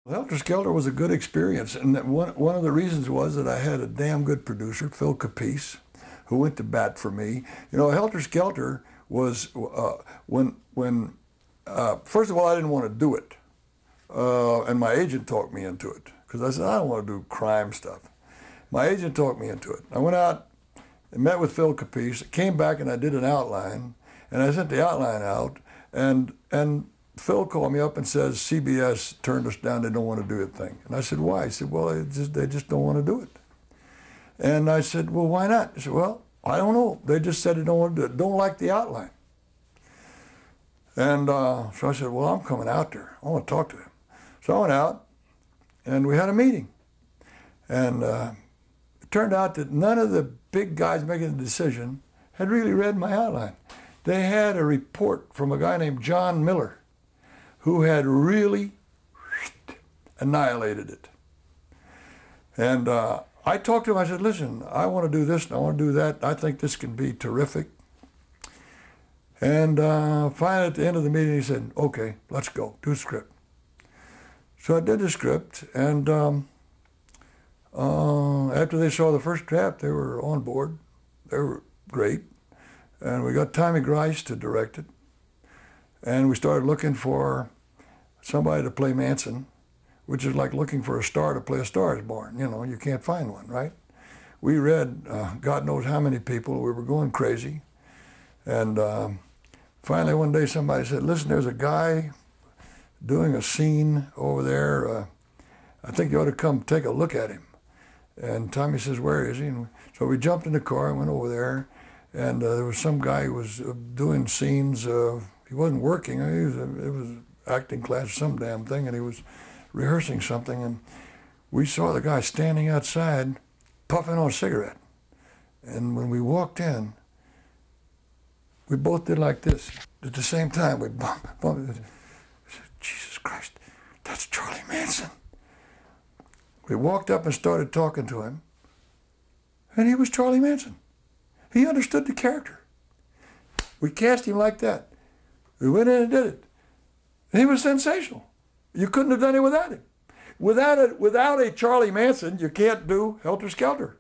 Helter Skelter was a good experience, and one of the reasons was that I had a damn good producer, Phil Capice, who went to bat for me. You know, Helter Skelter was first of all, I didn't want to do it, and my agent talked me into it because I said I don't want to do crime stuff. My agent talked me into it. I went out and met with Phil Capice, came back and I did an outline, and I sent the outline out, and Phil called me up and says, CBS turned us down, they don't want to do a thing. And I said, why? He said, well, they just don't want to do it. And I said, well, why not? He said, well, I don't know. They just said they don't want to do it, don't like the outline. And so I said, well, I'm coming out there. I want to talk to them. So I went out, and we had a meeting. And it turned out that none of the big guys making the decision had really read my outline. They had a report from a guy named John Miller, who had really annihilated it. And I talked to him, I said, listen, I want to do this and I want to do that. I think this can be terrific. And finally at the end of the meeting, he said, okay, let's go, do the script. So I did the script, and after they saw the first draft, they were on board. They were great. And we got Tommy Grice to direct it. And we started looking for somebody to play Manson, which is like looking for a star to play A Star Is Born. You know, you can't find one, right? We read God knows how many people. We were going crazy. And finally one day somebody said, listen, there's a guy doing a scene over there. I think you ought to come take a look at him. And Tommy says, where is he? And so we jumped in the car and went over there. And there was some guy who was doing scenes. He wasn't working. It was acting class, some damn thing, and he was rehearsing something. And we saw the guy standing outside, puffing on a cigarette. And when we walked in, we both did like this. At the same time, we bumped. I said, Jesus Christ, that's Charlie Manson. We walked up and started talking to him, and he was Charlie Manson. He understood the character. We cast him like that. We went in and did it. And he was sensational. You couldn't have done it without him. Without a Charlie Manson, you can't do Helter Skelter.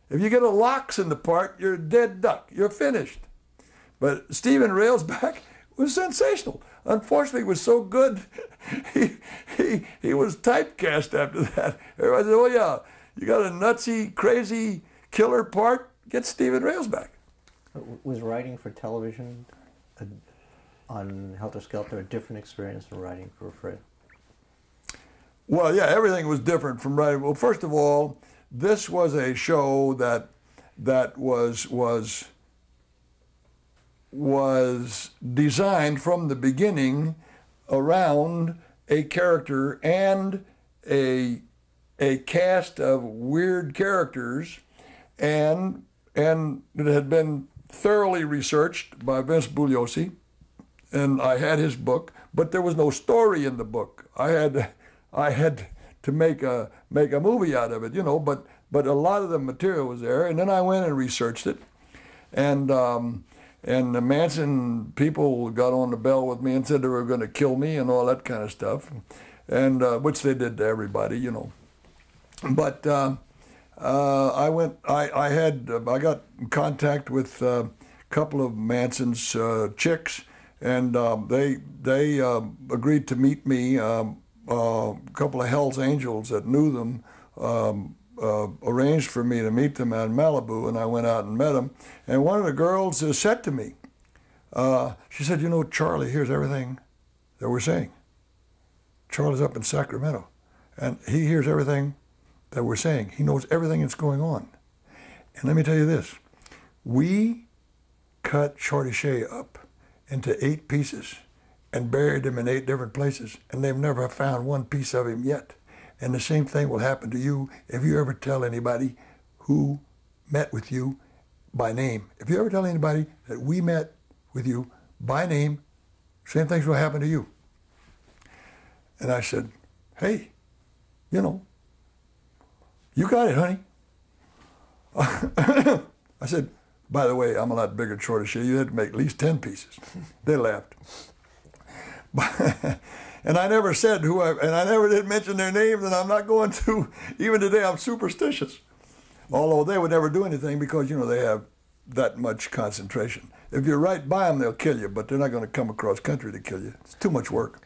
If you get a Lox in the part, you're a dead duck. You're finished. But Stephen Railsback was sensational. Unfortunately, he was so good, he was typecast after that. Everybody said, oh yeah, you got a nutsy, crazy killer part? Get Stephen Railsback. Was writing for television on Helter Skelter a different experience from writing for Fred? Well, yeah, everything was different from writing. Well, first of all, this was a show that was designed from the beginning around a character and a cast of weird characters, and it had been thoroughly researched by Vince Bugliosi, and I had his book, but there was no story in the book. I had to make a movie out of it, you know, but a lot of the material was there, and then I went and researched it, and the Manson people got on the bell with me and said they were going to kill me and all that kind of stuff, and which they did to everybody, you know. But I got in contact with a couple of Manson's chicks, and they agreed to meet me. A couple of Hell's Angels that knew them arranged for me to meet them in Malibu, and I went out and met them. And one of the girls said to me, she said, you know, Charlie hears everything that we're saying. Charlie's up in Sacramento, and he hears everything that we're saying. He knows everything that's going on. And let me tell you this, we cut Shorty Shea up into 8 pieces and buried him in 8 different places, and they've never found one piece of him yet. And the same thing will happen to you if you ever tell anybody who met with you by name. If you ever tell anybody that we met with you by name, same things will happen to you. And I said, hey, you know, you got it, honey. I said, by the way, I'm a lot bigger than Shorty Shea. You had to make at least 10 pieces. They laughed. And I never said and I never did mention their names, and I'm not going to. Even today, I'm superstitious. Although they would never do anything because, you know, they have that much concentration. If you're right by them, they'll kill you, but they're not going to come across country to kill you. It's too much work.